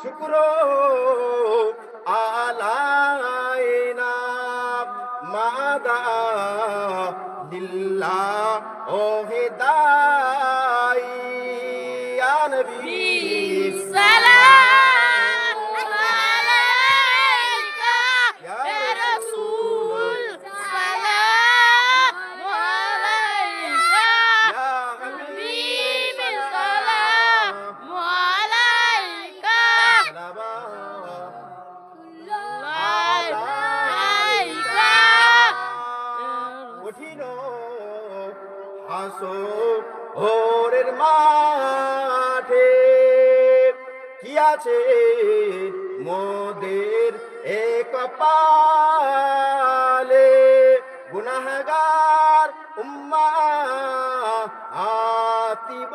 শুক্র আলাইনা মাদা লিল্লাহ ও হেদাই ইয়া নবী সালাম আলাইকা ইয়া রাসূল সালাম আলাইকা ইয়া হাবিব সালাম আলাইকা আলাইকা কঠিন হাসরের মাঠে কি আছে মোদের এক পালে গুনাহগার উম্মা আতিব